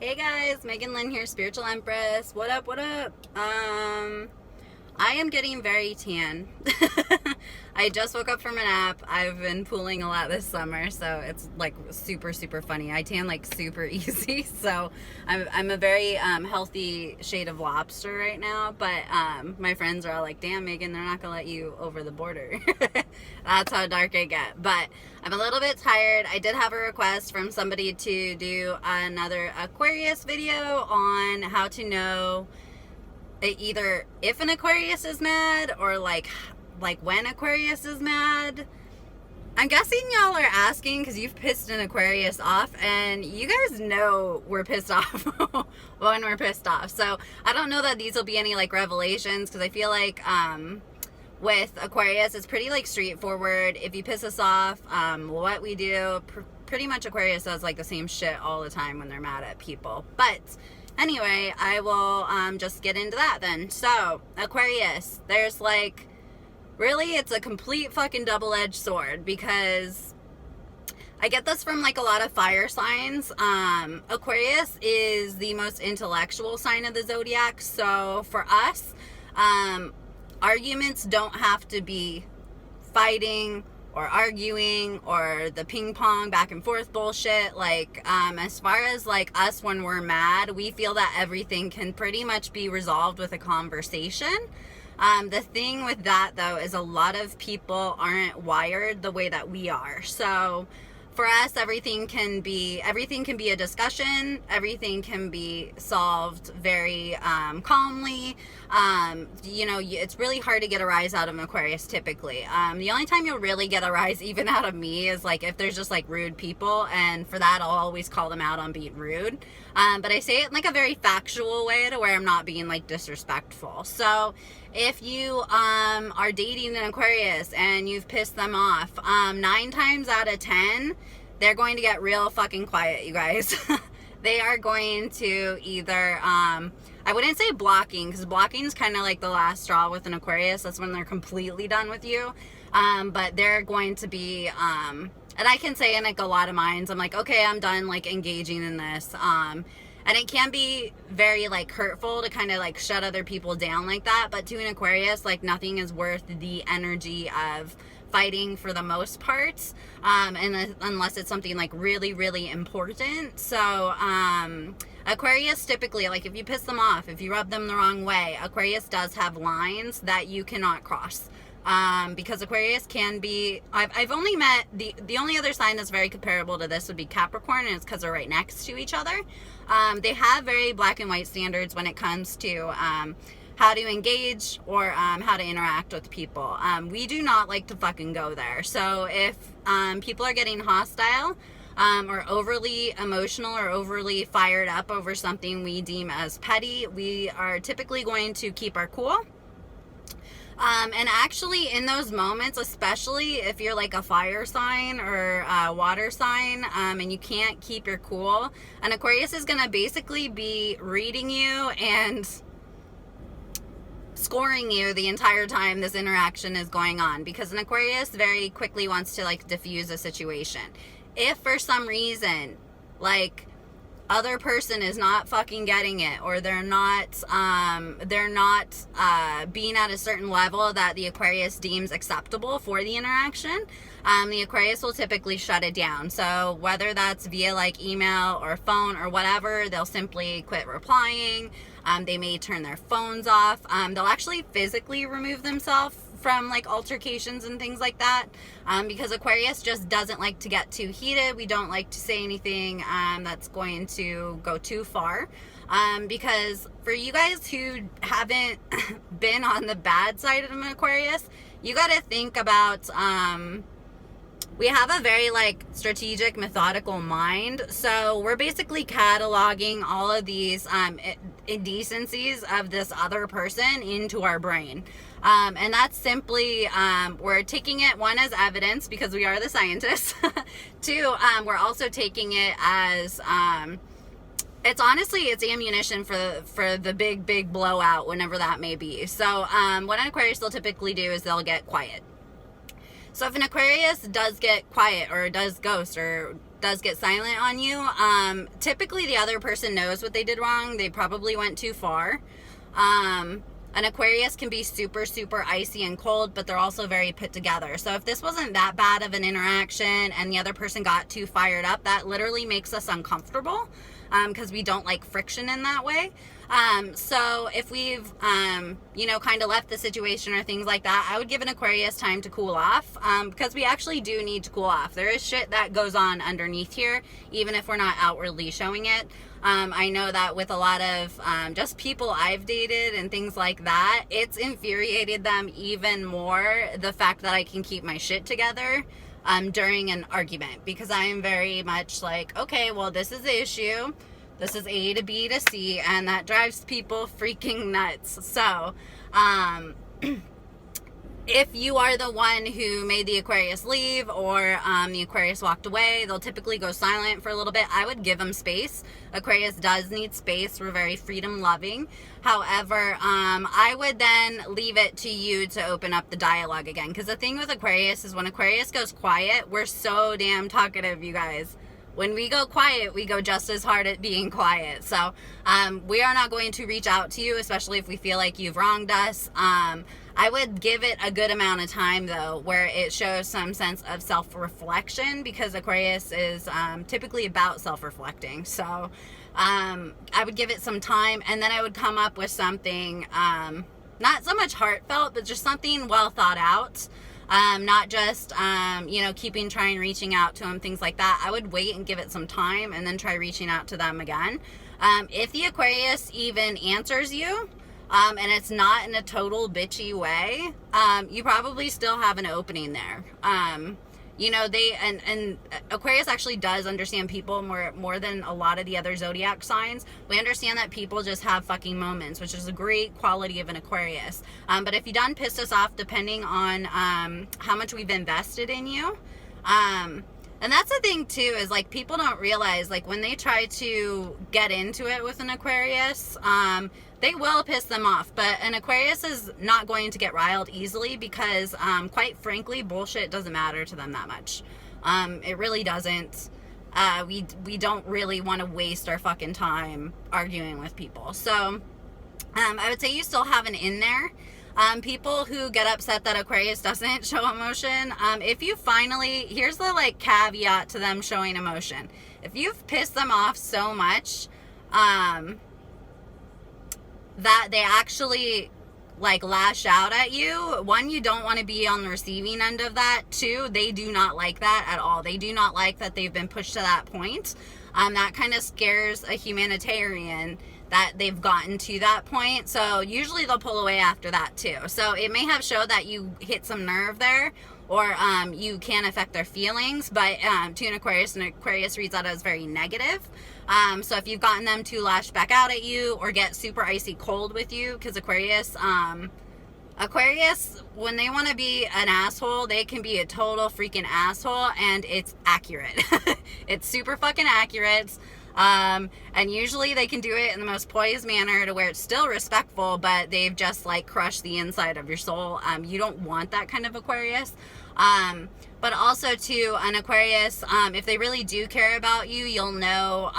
Hey guys, Megan Lynn here, Spiritual Empress. What up, what up? I am getting very tan. I just woke up from a nap. I've been pooling a lot this summer, so it's like super, super funny. I tan like super easy, so I'm a very healthy shade of lobster right now, but my friends are all like, damn, Megan, they're not gonna let you over the border. That's how dark I get. But I'm a little bit tired. I did have a request from somebody to do another Aquarius video on how to know either if an Aquarius is mad or like when Aquarius is mad. I'm guessing y'all are asking because you've pissed an Aquarius off, and you guys know we're pissed off when we're pissed off. So I don't know that these will be any like revelations, because I feel like with Aquarius it's pretty like straightforward. If you piss us off, what we do, pretty much Aquarius does like the same shit all the time when they're mad at people. But anyway, I will just get into that then. So Aquarius, there's like, really, it's a complete fucking double-edged sword, because I get this from like a lot of fire signs. Aquarius is the most intellectual sign of the zodiac, so for us, arguments don't have to be fighting or arguing or the ping pong back and forth bullshit. Like as far as like us, when we're mad, we feel that everything can pretty much be resolved with a conversation. The thing with that though is a lot of people aren't wired the way that we are. So for us, everything can be a discussion. Everything can be solved very calmly. It's really hard to get a rise out of an Aquarius typically. The only time you'll really get a rise even out of me is like if there's just like rude people, and for that I'll always call them out on being rude. But I say it in like a very factual way to where I'm not being like disrespectful. So if you are dating an Aquarius and you've pissed them off, 9 times out of 10, they're going to get real fucking quiet, you guys. They are going to either, I wouldn't say blocking, because blocking is kind of like the last straw with an Aquarius. That's when they're completely done with you. But they're going to be, and I can say in like a lot of minds, I'm like, okay, I'm done like engaging in this. And it can be very like hurtful to kind of like shut other people down like that. But to an Aquarius, like nothing is worth the energy of fighting for the most part, unless it's something like really, really important. So Aquarius typically, like if you piss them off, if you rub them the wrong way, Aquarius does have lines that you cannot cross. Because Aquarius can be, I've only met, the only other sign that's very comparable to this would be Capricorn, and it's because they're right next to each other. They have very black and white standards when it comes to how to engage or how to interact with people. We do not like to fucking go there. So if people are getting hostile or overly emotional or overly fired up over something we deem as petty, we are typically going to keep our cool. And actually in those moments, especially if you're like a fire sign or a water sign, and you can't keep your cool, an Aquarius is going to basically be reading you and scoring you the entire time this interaction is going on, because an Aquarius very quickly wants to like diffuse a situation. If for some reason like other person is not fucking getting it, or they're not being at a certain level that the Aquarius deems acceptable for the interaction, the Aquarius will typically shut it down. So whether that's via like email or phone or whatever, they'll simply quit replying. They may turn their phones off. They'll actually physically remove themselves from like altercations and things like that, because Aquarius just doesn't like to get too heated. We don't like to say anything that's going to go too far, because for you guys who haven't been on the bad side of an Aquarius, you got to think about we have a very like strategic, methodical mind. So we're basically cataloging all of these indecencies of this other person into our brain. And that's simply, we're taking it, one, as evidence because we are the scientists. Two, we're also taking it as, it's ammunition for the big blowout, whenever that may be. So what an Aquarius will typically do is they'll get quiet. So if an Aquarius does get quiet or does ghost or does get silent on you, typically the other person knows what they did wrong. They probably went too far. An Aquarius can be super, super icy and cold, but they're also very put together. So if this wasn't that bad of an interaction and the other person got too fired up, that literally makes us uncomfortable, because we don't like friction in that way. So if we've, you know, kind of left the situation or things like that, I would give an Aquarius time to cool off, because we actually do need to cool off. There is shit that goes on underneath here, even if we're not outwardly showing it. I know that with a lot of just people I've dated and things like that, it's infuriated them even more, the fact that I can keep my shit together during an argument, because I am very much like, okay, well, this is the issue. This is A to B to C, and that drives people freaking nuts. So, if you are the one who made the Aquarius leave, or the Aquarius walked away, they'll typically go silent for a little bit. I would give them space. Aquarius does need space. We're very freedom loving. However, I would then leave it to you to open up the dialogue again. Because the thing with Aquarius is when Aquarius goes quiet, we're so damn talkative, you guys. When we go quiet, we go just as hard at being quiet. So we are not going to reach out to you, especially if we feel like you've wronged us. I would give it a good amount of time, though, where it shows some sense of self-reflection, because Aquarius is typically about self-reflecting. So I would give it some time, and then I would come up with something not so much heartfelt, but just something well thought out. Not just, you know, trying reaching out to them, things like that. I would wait and give it some time and then try reaching out to them again. If the Aquarius even answers you, and it's not in a total bitchy way, you probably still have an opening there. You know, and Aquarius actually does understand people more than a lot of the other zodiac signs. We understand that people just have fucking moments, which is a great quality of an Aquarius. But if you done pissed us off, depending on how much we've invested in you, and that's the thing too, is like people don't realize, like when they try to get into it with an Aquarius, they will piss them off. But an Aquarius is not going to get riled easily, because quite frankly, bullshit doesn't matter to them that much. It really doesn't. We don't really want to waste our fucking time arguing with people. So I would say you still have an in there. People who get upset that Aquarius doesn't show emotion, if you finally, here's the like caveat to them showing emotion. If you've pissed them off so much that they actually like lash out at you, one, you don't want to be on the receiving end of that. Two, they do not like that at all. They do not like that they've been pushed to that point. That kind of scares a humanitarian that they've gotten to that point. So usually they'll pull away after that too. So it may have showed that you hit some nerve there, or you can affect their feelings, but to an Aquarius reads that as very negative. So if you've gotten them to lash back out at you or get super icy cold with you, because Aquarius, when they want to be an asshole, they can be a total freaking asshole, and it's accurate. It's super fucking accurate. And usually they can do it in the most poised manner to where it's still respectful, but they've just like crushed the inside of your soul. You don't want that kind of Aquarius. But also to an Aquarius, if they really do care about you, you'll know,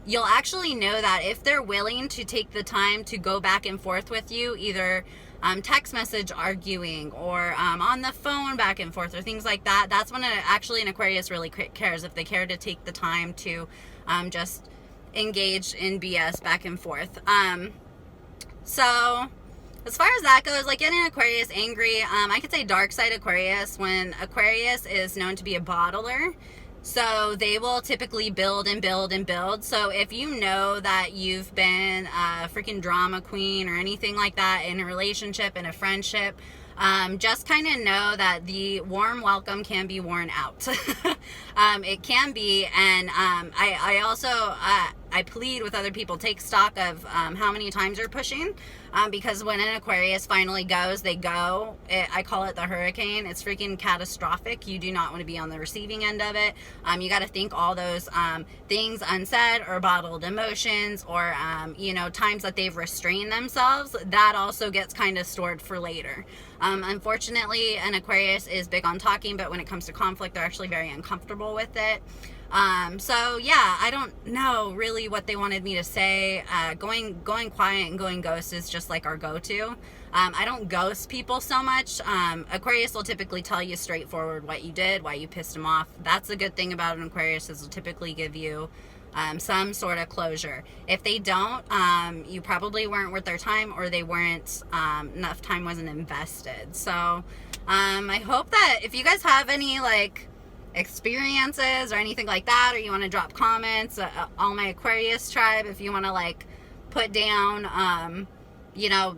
you'll actually know that if they're willing to take the time to go back and forth with you, either text message arguing or on the phone back and forth or things like that, that's when actually an Aquarius really cares, if they care to take the time to just engage in BS back and forth. So as far as that goes, like getting Aquarius angry, I could say dark side Aquarius, when Aquarius is known to be a bottler. So they will typically build and build and build. So if you know that you've been a freaking drama queen or anything like that in a relationship, in a friendship, just kind of know that the warm welcome can be worn out. It can be, and I also I plead with other people, take stock of how many times you're pushing, because when an Aquarius finally goes, they go. I call it the hurricane. It's freaking catastrophic. You do not want to be on the receiving end of it. You got to think all those things unsaid or bottled emotions, or you know, times that they've restrained themselves. That also gets kind of stored for later. Unfortunately, an Aquarius is big on talking, but when it comes to conflict, they're actually very uncomfortable with it. So yeah, I don't know really what they wanted me to say. Going quiet and going ghost is just like our go-to. I don't ghost people so much. Aquarius will typically tell you straightforward what you did, why you pissed them off. That's a good thing about an Aquarius, is they'll typically give you some sort of closure. If they don't, you probably weren't worth their time, or they weren't, enough time wasn't invested. So I hope that if you guys have any like experiences or anything like that, or you want to drop comments, all my Aquarius tribe, if you want to like put down you know,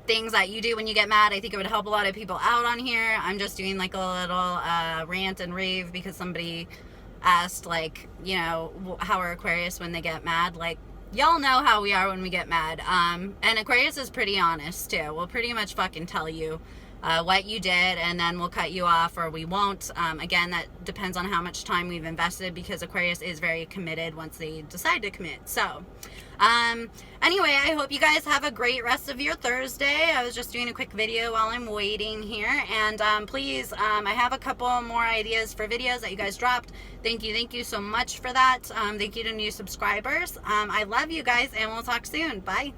things that you do when you get mad, I think it would help a lot of people out on here. I'm just doing like a little rant and rave because somebody asked, like, you know, how are Aquarius when they get mad. Like, y'all know how we are when we get mad. And Aquarius is pretty honest too. We'll pretty much fucking tell you what you did, and then we'll cut you off, or we won't. Again, that depends on how much time we've invested, because Aquarius is very committed once they decide to commit. So anyway, I hope you guys have a great rest of your Thursday. I was just doing a quick video while I'm waiting here, and please, I have a couple more ideas for videos that you guys dropped. Thank you so much for that. Thank you to new subscribers. I love you guys, and we'll talk soon. Bye.